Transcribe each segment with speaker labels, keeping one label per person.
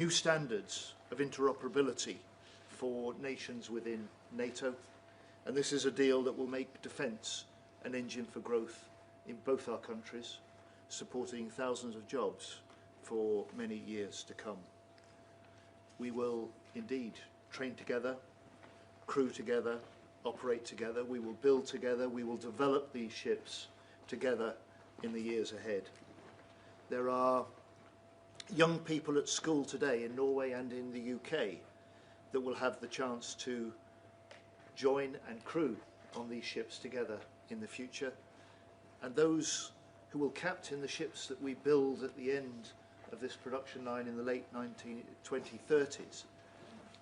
Speaker 1: new standards of interoperability for nations within NATO, and this is a deal that will make defence an engine for growth in both our countries, supporting thousands of jobs for many years to come. We will indeed train together, crew together, operate together, we will build together, we will develop these ships together in the years ahead. There are young people at school today in Norway and in the UK that will have the chance to join and crew on these ships together in the future, and those who will captain the ships that we build at the end of this production line in the late 2030s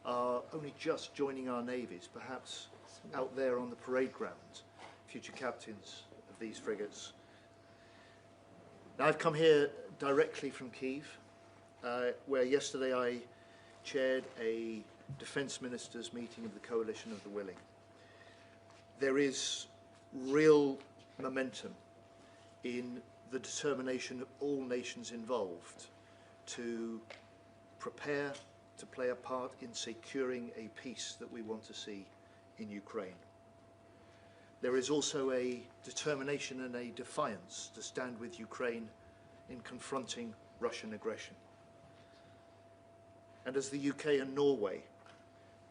Speaker 1: are only just joining our navies, perhaps out there on the parade ground, future captains of these frigates. Now, I've come here directly from Kyiv, where yesterday I chaired a defence ministers meeting of the Coalition of the Willing. There is real momentum in the determination of all nations involved to prepare to play a part in securing a peace that we want to see in Ukraine. There is also a determination and a defiance to stand with Ukraine in confronting Russian aggression. And as the UK and Norway,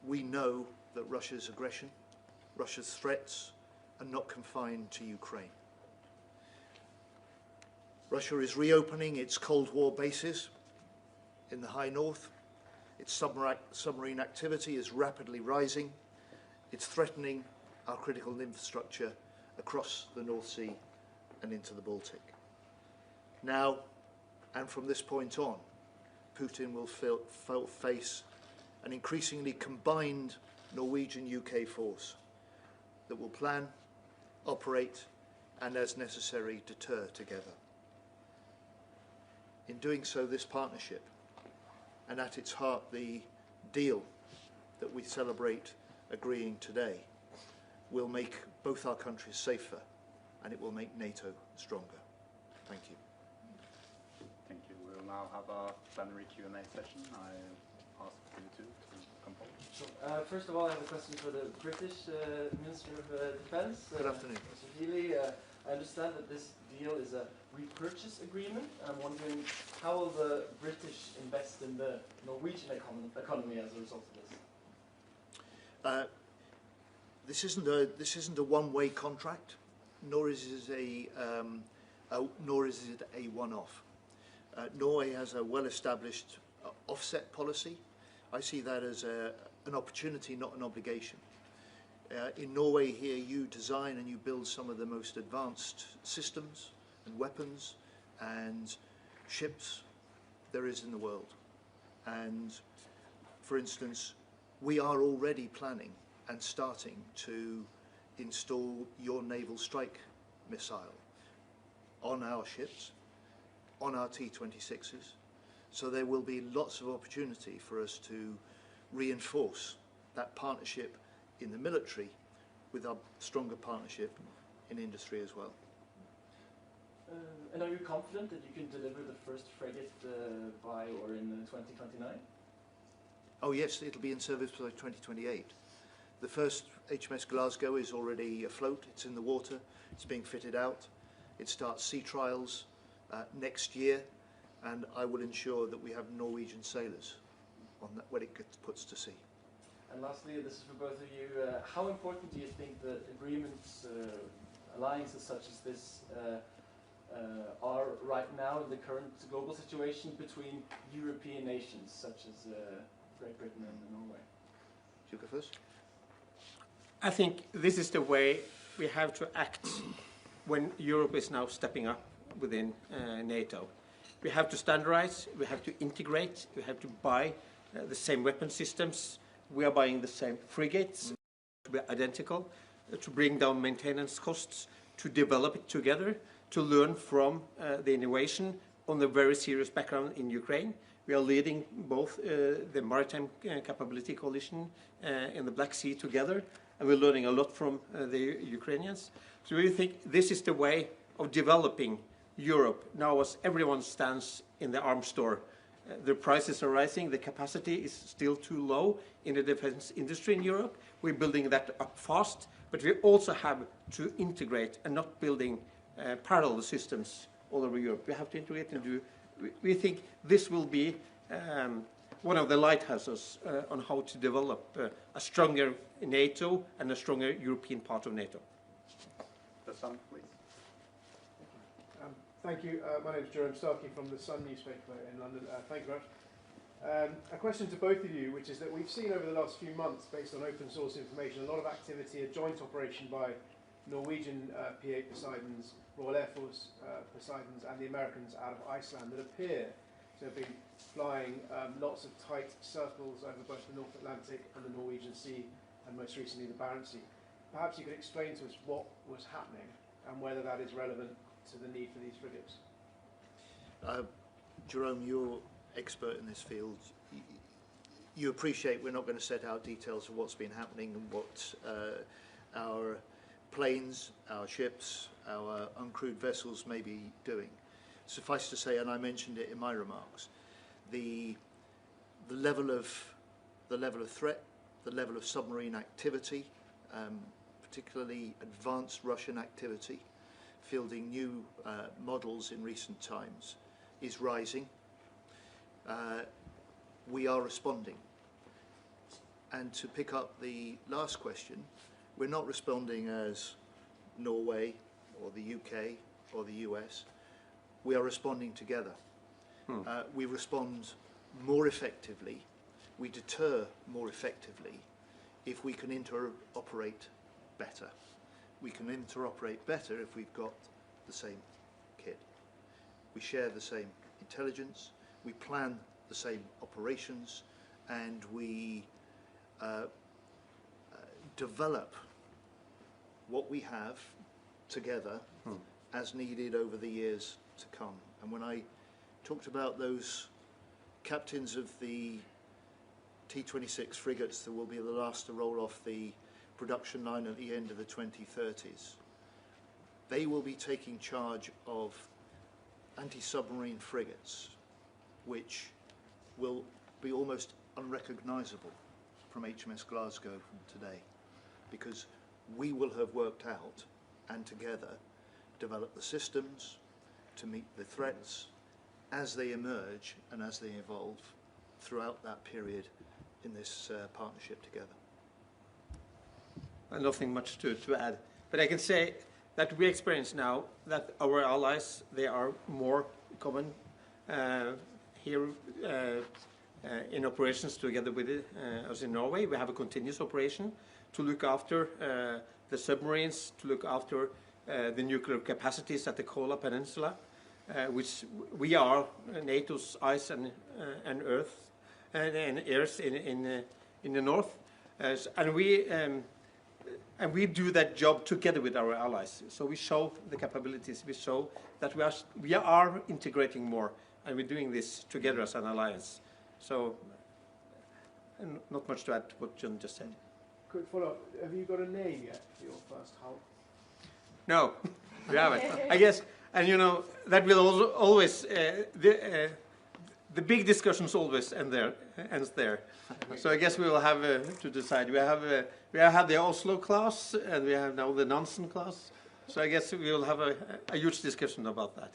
Speaker 1: we know that Russia's aggression, Russia's threats are not confined to Ukraine. Russia is reopening its Cold War bases in the high north. Its submarine activity is rapidly rising. It's threatening our critical infrastructure across the North Sea and into the Baltic. Now, and from this point on, Putin will face an increasingly combined Norwegian-UK force that will plan, operate, and as necessary, deter together. In doing so, this partnership, and at its heart the deal that we celebrate agreeing today, will make both our countries safer, and it will make NATO stronger. Thank you.
Speaker 2: Thank you. We'll now have a plenary Q&A session. I ask you two to come forward.
Speaker 3: Sure. First of all, I have a question for the British Minister of Defence.
Speaker 1: Good afternoon.
Speaker 3: Mr. Healey. I understand that this deal is a repurchase agreement. I'm wondering, how will the British invest in the Norwegian economy as a result of this?
Speaker 1: This isn't a one-way contract, nor is it a one-off. Norway has a well-established offset policy. I see that as an opportunity, not an obligation. In Norway here, you design and you build some of the most advanced systems and weapons and ships there is in the world. And for instance, we are already planning and starting to install your naval strike missile on our ships, on our T-26s. So there will be lots of opportunity for us to reinforce that partnership in the military with our stronger partnership in industry as well.
Speaker 3: And are you confident that you can deliver the first frigate by or in 2029?
Speaker 1: Oh yes, it'll be in service by 2028. The first HMS Glasgow is already afloat, it's in the water, it's being fitted out. It starts sea trials next year, and I will ensure that we have Norwegian sailors on that when it puts to sea.
Speaker 3: And lastly, this is for both of you, how important do you think that agreements, alliances such as this are right now in the current global situation between European nations such as Great Britain and Norway?
Speaker 1: You go first.
Speaker 4: I think this is the way we have to act when Europe is now stepping up within NATO. We have to standardize, we have to integrate, we have to buy the same weapon systems. We are buying the same frigates to be identical, to bring down maintenance costs, to develop it together, to learn from the innovation on the very serious background in Ukraine. We are leading both the Maritime Capability Coalition in the Black Sea together, and we're learning a lot from the Ukrainians. So we think this is the way of developing Europe now as everyone stands in the arms store the prices are rising, the capacity is still too low in the defense industry in Europe. We're building that up fast, but we also have to integrate and not building parallel systems all over Europe. We have to integrate and do. We think this will be one of the lighthouses on how to develop a stronger NATO and a stronger European part of NATO.
Speaker 2: The Sun, please.
Speaker 5: Thank you. My name is Jerome Starkey from the Sun newspaper in London. Thank you very much. A question to both of you, which is that we've seen over the last few months, based on open source information, a lot of activity, a joint operation by Norwegian P-8 Poseidons, Royal Air Force Poseidons, and the Americans out of Iceland that appear to have been flying lots of tight circles over both the North Atlantic and the Norwegian Sea, and most recently the Barents Sea. Perhaps you could explain to us what was happening and whether that is relevant to the need for these frigates.
Speaker 1: Jerome, you're expert in this field. You appreciate we're not going to set out details of what's been happening and what our planes, our ships, our uncrewed vessels may be doing. Suffice to say, and I mentioned it in my remarks, the level of threat, the level of submarine activity, particularly advanced Russian activity, fielding new models in recent times, is rising. We are responding. And to pick up the last question, we're not responding as Norway or the UK or the US. We are responding together. We respond more effectively, we deter more effectively if we can interoperate better. We can interoperate better if we've got the same kit. We share the same intelligence, we plan the same operations, and we develop what we have together as needed over the years to come. And when I talked about those captains of the T-26 frigates that will be the last to roll off the production line at the end of the 2030s, they will be taking charge of anti-submarine frigates which will be almost unrecognizable from HMS Glasgow today, because we will have worked out and together developed the systems to meet the threats as they emerge and as they evolve throughout that period in this partnership together.
Speaker 4: Nothing much to add, but I can say that we experience now that our allies, they are more common here in operations together with us in Norway. We have a continuous operation to look after the submarines, to look after the nuclear capacities at the Kola Peninsula, which we are NATO's eyes and earth and ears in the north, and we do that job together with our allies. So we show the capabilities, we show that we are integrating more, and we're doing this together as an alliance. So, and not much to add to what John just said.
Speaker 5: Quick follow-up, have you got a name yet for your first hull?
Speaker 4: No, we haven't. I guess, and you know, that will also always, the big discussions always ends there. So I guess we will have to decide. We have had the Oslo class, and we have now the Nansen class. So I guess we will have a huge discussion about that.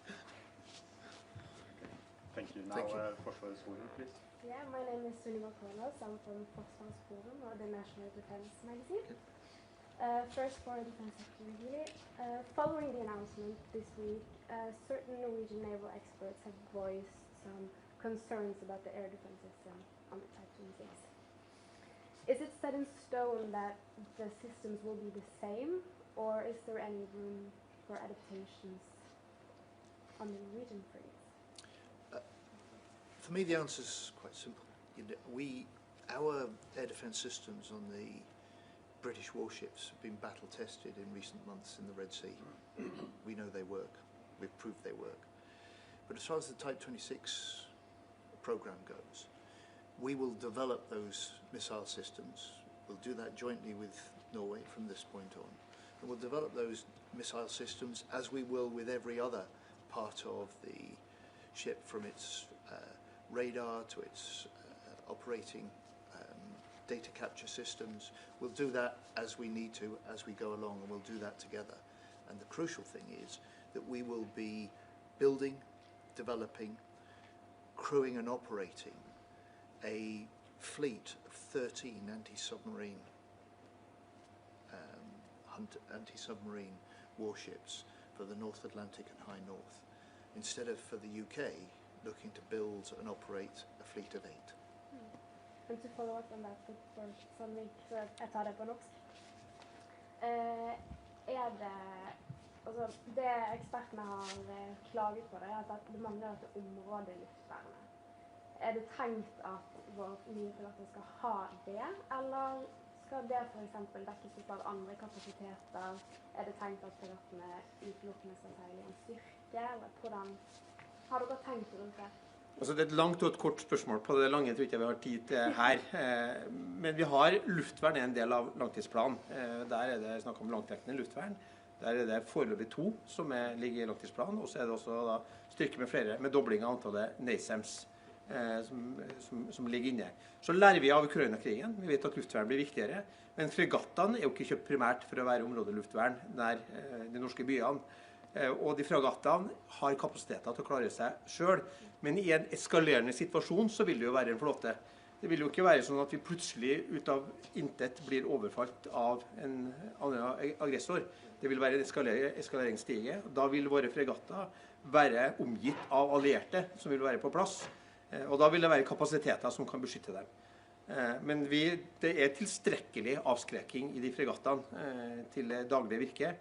Speaker 2: Thank you. Now, Forsvarsforum, please.
Speaker 6: Yeah, my name is Sunniva Kolas. I'm from Forsvarsforum, or the National Defense magazine. First for Defense Secretary Healey. Following the announcement this week, certain Norwegian naval experts have voiced some concerns about the air defense system on the Type 26. Is it set in stone that the systems will be the same, or is there any room for adaptations on the Norwegian frigates?
Speaker 1: For me, the answer is quite simple. Our air defence systems on the British warships have been battle tested in recent months in the Red Sea. We know they work. We've proved they work. But as far as the Type 26 programme goes, we will develop those missile systems. We'll do that jointly with Norway from this point on. And we'll develop those missile systems as we will with every other part of the ship, from its radar, to its operating data capture systems. We'll do that as we need to, as we go along, and we'll do that together. And the crucial thing is that we will be building, developing, crewing and operating a fleet of 13 anti-submarine warships for the North Atlantic and High North, instead of for the UK looking to build and operate a fleet of 8.
Speaker 6: And to follow up on that for Sandvik, så jeg tar det på norsk. Det ekspertene har klaget på, det at det mangler dette området luftvernet. Det tenkt at vår nye fregatter skal ha det, eller skal det for eksempel dekkes opp av andre kapasiteter? Det tenkt at fregattene utelukkende skal seile i en styrke, eller hvordan har dere tenkt rundt det?
Speaker 4: Altså, det er et langt og et kort spørsmål. På det lange tror jeg ikke vi har tid til her. Men vi har luftvern en del av langtidsplanen. Der det snakk om langtrekkende luftvern. Der det foreløpig 2 som ligger i langtidsplanen, og så det også da styrke med flere, med dobling av antallet NASAMS som ligger inne. Så lærer vi av Ukraina-krigen. Vi vet at luftvern blir viktigere, men fregattene jo ikke kjøpt primært for å være områdeluftvern nær de norske byene. Og de fregattene har kapasiteter til å klare seg selv, men i en eskalerende situasjon så vil det jo være en flåte. Det vil jo ikke være sånn at vi plutselig ut av intet blir overfalt av en annen aggressor. Det vil være en eskaleringsstige. Da vil våre fregatter være omgitt av allierte som vil være på plass, og da vil det være kapasiteter som kan beskytte dem. Men det tilstrekkelig avskrekking i de fregattene til daglig virke.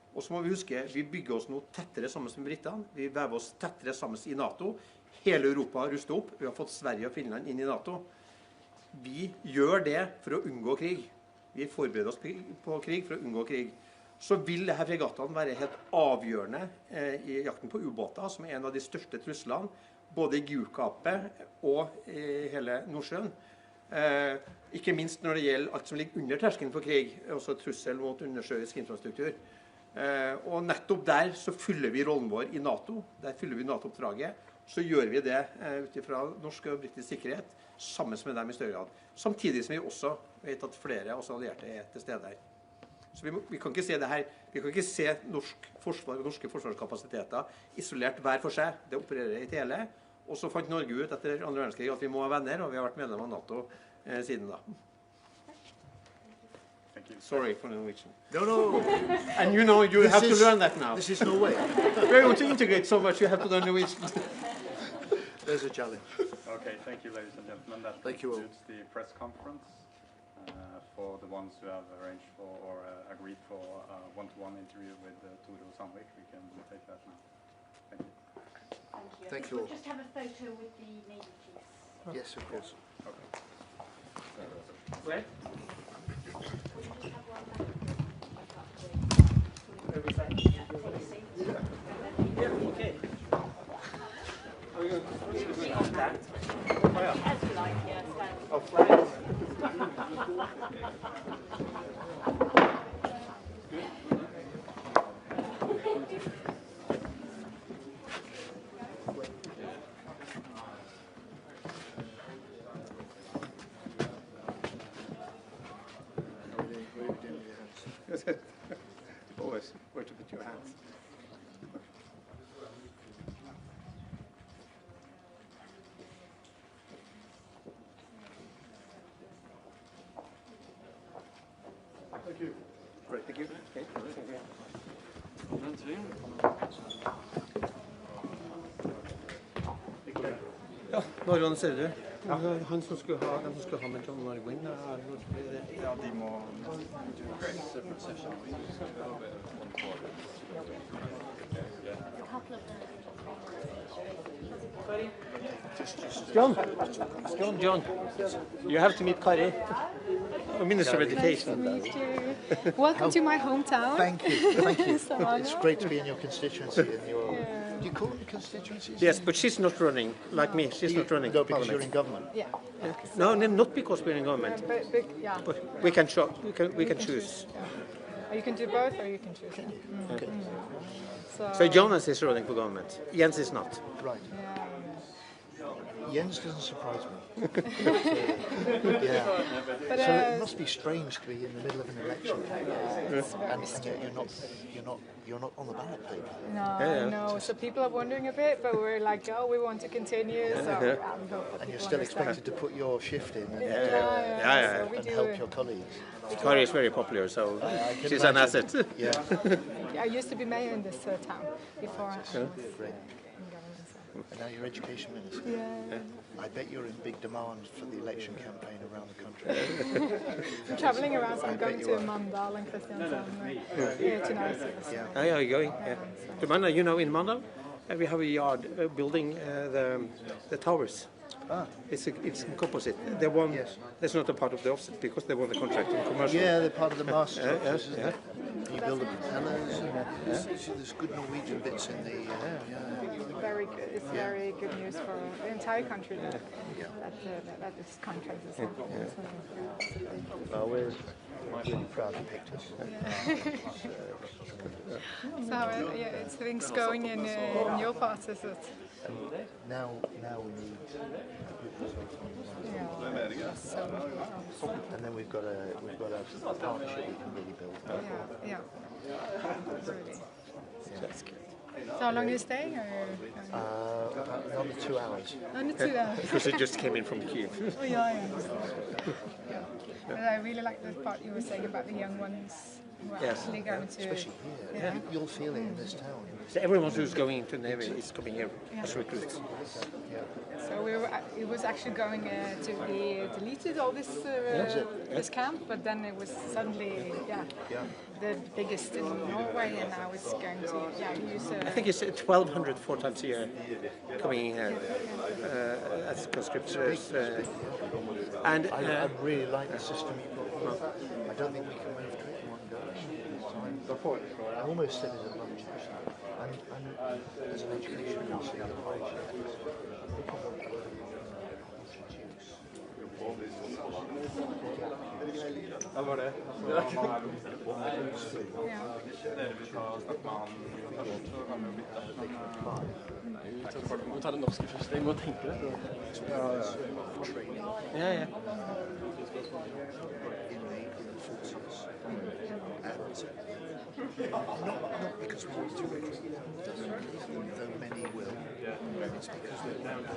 Speaker 4: Og så må vi huske, vi bygger oss nå tettere sammen med Britene, vi vever oss tettere sammen i NATO. Hele Europa ruster opp, vi har fått Sverige og Finland inn i NATO. Vi gjør det for å unngå krig. Vi forbereder oss på krig for å unngå krig. Så vil disse fregattene være helt avgjørende i jakten på ubåter, som en av de største truslene, både i Gulfgapet og i hele Nordsjøen. Ikke minst når det gjelder alt som ligger under terskelen for krig, også trussel mot undersjøisk infrastruktur. Og nettopp der så fyller vi rollen vår i NATO, der fyller vi NATO-oppdraget, så gjør vi det utifra norsk og britisk sikkerhet, sammen med dem i større grad. Samtidig som vi også vet at flere også allierte til stede her. Så vi kan ikke se det her, vi kan ikke se norsk forsvar og norske forsvarskapasiteter isolert hver for seg, det opererer i hele, og så fant Norge ut etter 2. verdenskrig at vi må ha venner, og vi har vært medlem av NATO siden da. Sorry for Norwegian.
Speaker 1: No.
Speaker 4: And you know, you have to learn that now.
Speaker 1: This is Norway.
Speaker 4: We're going to integrate so much, you have to learn Norwegian.
Speaker 1: There's a challenge.
Speaker 2: Okay, thank you, ladies and gentlemen. That concludes the press conference. For the ones who have arranged for or agreed for a one-to-one interview with Tore Sandvik, we can take that now. Thank you.
Speaker 1: Thank you.
Speaker 7: We'll just have a photo with the Navy chief.
Speaker 1: Yes, of course.
Speaker 2: Okay.
Speaker 4: Where? Yeah, okay. Are we going to stand? Oh, yeah.
Speaker 7: As you like, yeah, stand.
Speaker 4: Oh, flags. Always where to put your hands.
Speaker 1: Thank you.
Speaker 4: Great, thank you. Okay. Ja, nå organiserer du. Ja. Han som skulle ha med John Norway.
Speaker 2: Ja, de må separate session.
Speaker 4: John, you have to meet Kari, Minister of Education.
Speaker 8: Nice to meet you. Welcome to my hometown.
Speaker 1: Thank you.
Speaker 8: Stavanger.
Speaker 1: It's great to be in your constituency. Do you call them constituencies?
Speaker 4: Yes, but she's not running, like me. She's not running.
Speaker 1: No, because you're in government.
Speaker 8: Yeah.
Speaker 4: No, not because we're in government.
Speaker 8: Yeah.
Speaker 4: But we can choose.
Speaker 8: Yeah. Or you can do both, or you can choose.
Speaker 4: Okay.
Speaker 8: So
Speaker 4: So Jonas is running for government. Jens is not.
Speaker 1: Right.
Speaker 8: Yeah.
Speaker 1: Jens doesn't surprise me. Yeah.
Speaker 8: But,
Speaker 1: So it must be strange to be in the middle of an election campaign, and yet you're not on the ballot paper.
Speaker 8: No, so people are wondering a bit, but we're like, oh, we want to continue, so we hope that
Speaker 1: And you're
Speaker 8: people
Speaker 1: still
Speaker 8: understand.
Speaker 1: expected to put your shift in and,
Speaker 8: So we
Speaker 1: and
Speaker 8: do.
Speaker 1: help your colleagues.
Speaker 4: Kari is very popular, so
Speaker 1: I can
Speaker 4: she's an
Speaker 1: imagine.
Speaker 4: asset.
Speaker 1: Yeah.
Speaker 8: I used to be mayor in this town before I was
Speaker 1: Great.
Speaker 8: in government. So.
Speaker 1: And now you're education minister.
Speaker 8: Yeah.
Speaker 1: I bet you're in big demand for the election campaign around the country.
Speaker 8: I'm travelling around, so I'm going to Mandal and Kristiansand here tonight. So.
Speaker 1: Yeah.
Speaker 4: Oh, yeah, you're going. Yeah. To Mandal, you know, in Mandal, we have a yard building the towers.
Speaker 1: Ah.
Speaker 4: It's composite. They won.
Speaker 1: Yes.
Speaker 4: That's not a part of the offset because they won the contract in commercial.
Speaker 1: Yeah, they're part of the master structures,
Speaker 4: yes,
Speaker 1: isn't it? You build the propellers, and there's good Norwegian bits in the...
Speaker 8: Very good. It's very good news for the entire country that this contract is on.
Speaker 1: Well, we're really proud you picked us.
Speaker 8: So it's things going in your part, is it?
Speaker 1: Now we need and then we've got a partnership we can really build.
Speaker 8: Yeah. Really. So that's good. So how long are you staying?
Speaker 1: About another 2 hours.
Speaker 8: Only 2 hours.
Speaker 4: Because it just came in from Kyiv.
Speaker 8: Oh, yeah. But I really like the part you were saying about the young ones who are actually going to...
Speaker 1: Especially here.
Speaker 8: Yeah.
Speaker 1: You'll feel it in this town.
Speaker 4: So everyone who's going into Navy is coming here as recruits.
Speaker 8: So it was actually going to be deleted, all this this camp, but then it was suddenly the biggest in Norway, and now it's going to use.
Speaker 4: I think it's 1,200 4 times a year coming here as conscripts. And
Speaker 1: I really like the system you've got. I don't think we can move to it in one go. I almost said it at lunch actually. And as an education minister,
Speaker 3: Vi tar det norske først. Jeg må tenke det.
Speaker 4: yeah.
Speaker 1: not because we want to recruit, though many will. It's because we want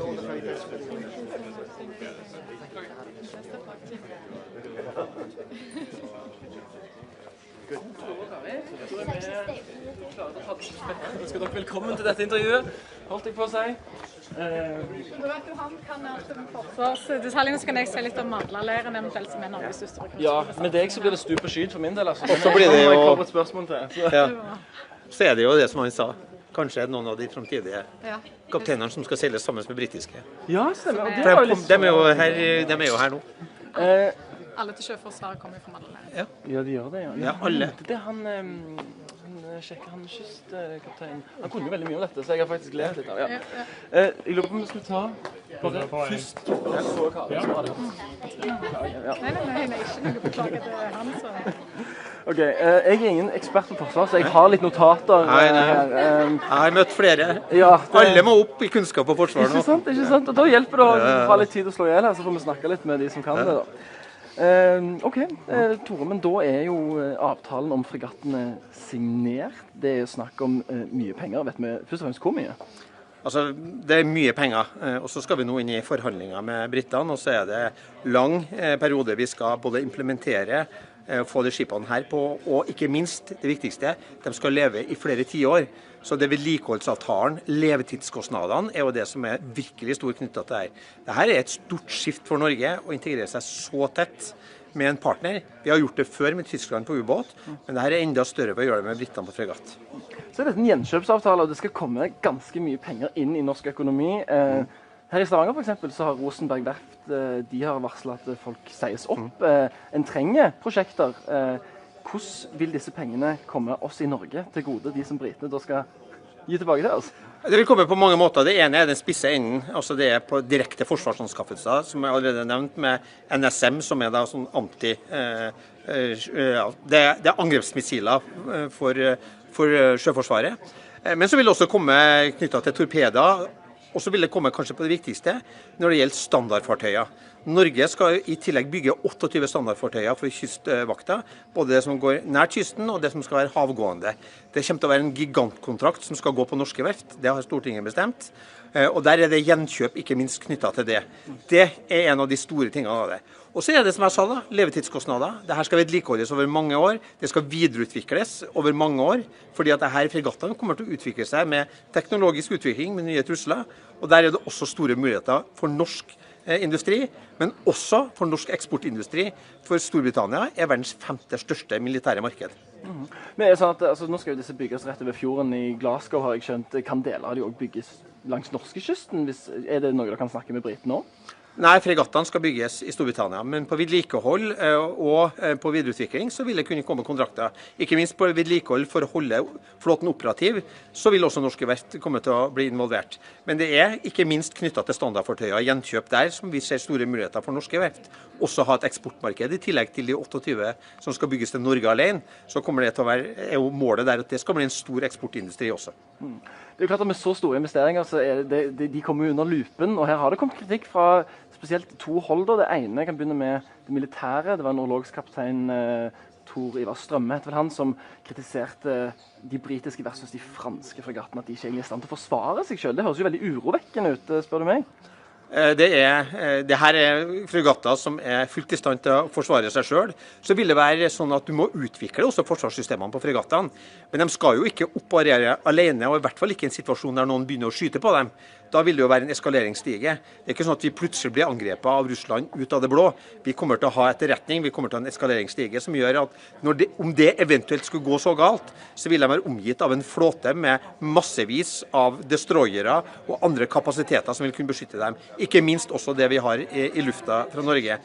Speaker 1: all the very best for the
Speaker 3: Ønsker dere velkommen til dette intervjuet, holdt jeg på å si.
Speaker 8: Du vet jo, han kan alt om forsvarsdetaljene, så kan jeg si litt om Mandla-leiren, eventuelt som er Norges største rekrutt.
Speaker 3: Ja, med deg så blir det stup og skyt for min del, altså.
Speaker 4: Og så blir det jo...
Speaker 3: Jeg kommer et spørsmål til.
Speaker 4: Ja. Så er det jo det som han sa. Kanskje noen av de fremtidige kapteinerne som skal seile sammen med britiske.
Speaker 3: Ja, stemmer. Og det
Speaker 4: For
Speaker 3: var jo litt...
Speaker 4: de er jo her nå.
Speaker 8: Alle til Sjøforsvaret kommer fra Mandla-leiren.
Speaker 3: Ja, de gjør det, ja.
Speaker 4: Ja, alle.
Speaker 3: Det er han kystkapteinen. Han kunne jo veldig mye om dette, så jeg har faktisk lært litt av. Ja. Jeg lurer på om vi skulle ta bare først. Så Kari, så var det.
Speaker 8: Nei, ikke noe beklager til han, så...
Speaker 3: Ok, jeg er ingen ekspert på forsvar, så jeg har litt notater her.
Speaker 4: Jeg har møtt flere.
Speaker 3: Ja,
Speaker 4: Alle må opp i kunnskap og forsvar nå.
Speaker 3: Ikke sant? Og da hjelper det å ha litt tid å slå ihjel her, så får vi snakke litt med de som kan det da. Ok, Tore, men da er jo avtalen om fregattene signert. Det er snakk om mye penger, vet vi først og fremst hvor mye?
Speaker 4: Altså, det er mye penger, og så skal vi nå inn i forhandlinger med Britene, og så er det lang periode vi skal både implementere, få de skipene her på, og ikke minst, det viktigste, de skal leve i flere 10 år. Så det vedlikeholdsavtalen, levetidskostnadene, er jo det som er virkelig stor knyttet til det her. Dette er et stort skift for Norge å integrere seg så tett med en partner. Vi har gjort det før med Tyskland på ubåt, men dette er enda større ved å gjøre det med Britene på fregatt.
Speaker 3: Så er dette en gjenkjøpsavtale, og det skal komme ganske mye penger inn i norsk økonomi. Her i Stavanger for eksempel, så har Rosenberg Verft, de har varslet at folk sies opp. En trenger prosjekter. Hvordan vil disse pengene komme oss i Norge til gode, de som britene da skal gi tilbake til oss?
Speaker 4: Det vil komme på mange måter. Det ene den spisse enden, altså det på direkte forsvarsanskaffelser, som jeg allerede nevnt, med NSM, som da sånn det angrepsmissiler for Sjøforsvaret. Men så vil det også komme knyttet til torpeder, og så vil det komme kanskje på det viktigste når det gjelder standardfartøyer. Norge skal i tillegg bygge 28 standardfartøyer for kystvakta, både det som går nær kysten og det som skal være havgående. Det kommer til å være en gigantkontrakt som skal gå på norske verft, det har Stortinget bestemt. Og der det gjenkjøp ikke minst knyttet til det. Det en av de store tingene av det. Og så det som jeg sa da, levetidskostnader. Dette skal vedlikeholdes over mange år, det skal videreutvikles over mange år, fordi at dette fregattene kommer til å utvikle seg med teknologisk utvikling, med nye trusler, og der det også store muligheter for norsk industri, men også for norsk eksportindustri, for Storbritannia verdens 5. største militære marked.
Speaker 3: Men sånn at, nå skal jo disse bygges rett over fjorden i Glasgow, har jeg skjønt. Kan deler av de også bygges langs norskekysten? Det noe dere kan snakke med britene om?
Speaker 4: Nei, fregattene skal bygges i Storbritannia, men på vedlikehold og på videreutvikling så vil det kunne komme kontrakter. Ikke minst på vedlikehold for å holde flåten operativ, så vil også norske verft komme til å bli involvert. Men det ikke minst knyttet til standardfartøyer, gjenkjøp der, som vi ser store muligheter for norske verft. Også ha et eksportmarked i tillegg til de 28 som skal bygges til Norge alene, så kommer det til å være jo målet der at det skal bli en stor eksportindustri også.
Speaker 3: Det jo klart at med så store investeringer så de kommer jo under lupen, og her har det kommet kritikk fra spesielt 2 hold. Det ene kan begynne med det militære. Det var norlogskaptein Tor Ivar Strømme, heter vel han, som kritiserte de britiske versus de franske fregattene, at de ikke er i stand til å forsvare seg selv. Det høres jo veldig urovekkende ut, spør du meg.
Speaker 4: Det her fregatter som fullt i stand til å forsvare seg selv. Så vil det være sånn at du må utvikle også forsvarssystemene på fregattene. Men de skal jo ikke operere alene, og i hvert fall ikke i en situasjon der noen begynner å skyte på dem. Da vil det jo være en eskaleringsstige. Det ikke sånn at vi plutselig blir angrepet av Russland ut av det blå. Vi kommer til å ha etterretning, vi kommer til å ha en eskaleringsstige som gjør at om det eventuelt skulle gå så galt, så vil de være omgitt av en flåte med massevis av destroyere og andre kapasiteter som vil kunne beskytte dem. Ikke minst også det vi har i lufta fra Norge.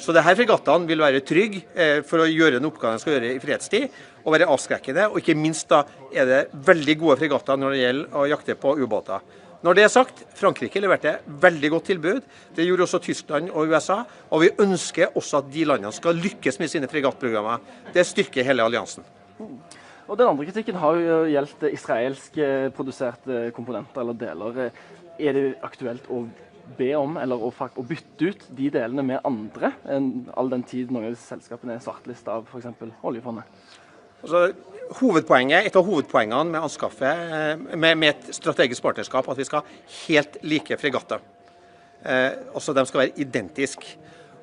Speaker 4: Så disse fregattene vil være trygge for å gjøre den oppgaven de skal gjøre i fredstid, og være avskrekkende. Og ikke minst da det veldig gode fregatter når det gjelder å jakte på ubåter. Når det sagt, Frankrike leverte veldig godt tilbud. Det gjorde også Tyskland og USA. Og vi ønsker også at de landene skal lykkes med sine fregattprogrammer. Det styrker hele alliansen.
Speaker 3: Og den andre kritikken har jo gjeldt israelsk produserte komponenter eller deler. Er det aktuelt å be om eller å bytte ut de delene med andre, all den tid noen av selskapene svartlista av for eksempel oljefondet?
Speaker 4: Altså, et av hovedpoengene med anskaffet, med et strategisk partnerskap, at vi skal ha helt like fregatter. Altså de skal være identiske.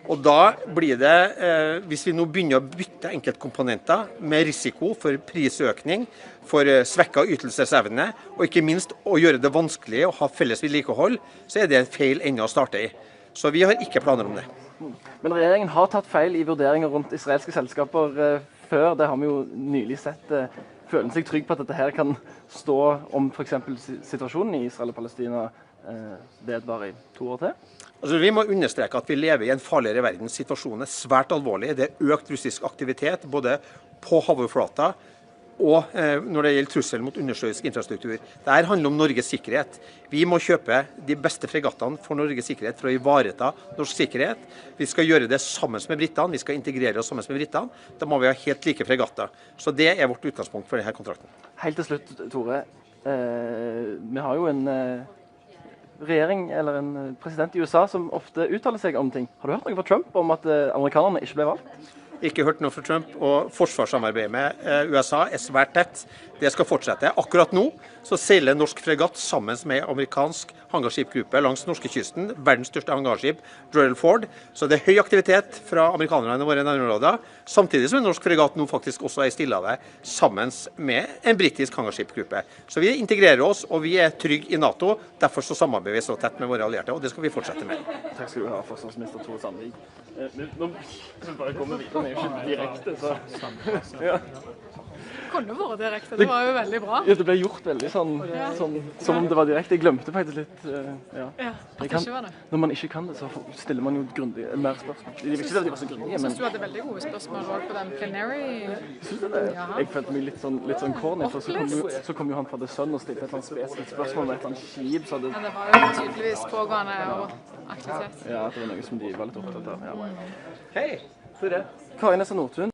Speaker 4: Og da blir det, hvis vi nå begynner å bytte enkeltkomponenter med risiko for prisøkning, for svekket ytelsesevne, og ikke minst å gjøre det vanskelig å ha felles vedlikehold, så det en feil ende å starte i. Så vi har ikke planer om det.
Speaker 3: Men regjeringen har tatt feil i vurderinger rundt israelske selskaper før. Det har vi jo nylig sett. Føler seg trygg på at dette her kan stå om for eksempel situasjonen i Israel og Palestina vedvarer i 2 år til?
Speaker 4: Altså, vi må understreke at vi lever i en farligere verden. Situasjonen svært alvorlig. Det økt russisk aktivitet både på havoverflata og når det gjelder trussel mot undersjøisk infrastruktur. Dette handler om Norges sikkerhet. Vi må kjøpe de beste fregattene for Norges sikkerhet for å ivareta norsk sikkerhet. Vi skal gjøre det sammen med britene, vi skal integrere oss sammen med britene. Da må vi ha helt like fregatter. Så det vårt utgangspunkt for denne kontrakten.
Speaker 3: Helt til slutt, Tore. Vi har jo en regjering eller en president i USA som ofte uttaler seg om ting. Har du hørt noe fra Trump om at amerikanerne ikke ble valgt?
Speaker 4: Ikke hørt noe fra Trump, og forsvarssamarbeidet med USA svært tett. Det skal fortsette. Akkurat nå så seiler norsk fregatt sammen med amerikansk hangarskipgruppe langs norskekysten, verdens største hangarskip, Royal Ford. Så det høy aktivitet fra amerikanerne i våre nærområder, samtidig som en norsk fregatt nå faktisk også i Stillehavet sammen med en britisk hangarskipgruppe. Så vi integrerer oss, og vi trygge i NATO. Derfor så samarbeider vi så tett med våre allierte, og det skal vi fortsette med.
Speaker 3: Takk skal du ha, forsvarsminister Tore Sandvik. Nå bare kommer vi videre, det jo ikke direkte, så... Ja.
Speaker 8: Kunne vært direkte, det var jo veldig bra.
Speaker 9: Ja, det ble gjort veldig sånn, som om det var direkte. Jeg glemte faktisk litt,
Speaker 8: ja. At det ikke var det.
Speaker 9: Når man ikke kan det, så stiller man jo grundig, mer spørsmål. Det er viktig at de var så grundige, men...
Speaker 8: Jeg synes du hadde veldig gode spørsmål også på den plenary.
Speaker 9: Synes du det? Ja. Jeg følte meg litt sånn corny, for så kom jo han fra The Sun og stilte et sånt spesielt spørsmål med et sånt skip, så det...
Speaker 8: Ja, det var jo tydeligvis pågående og aktivitet.
Speaker 9: Ja, det var noe som de var litt opptatt av, ja. Hei, så er det. Karin Nessa Nordtun.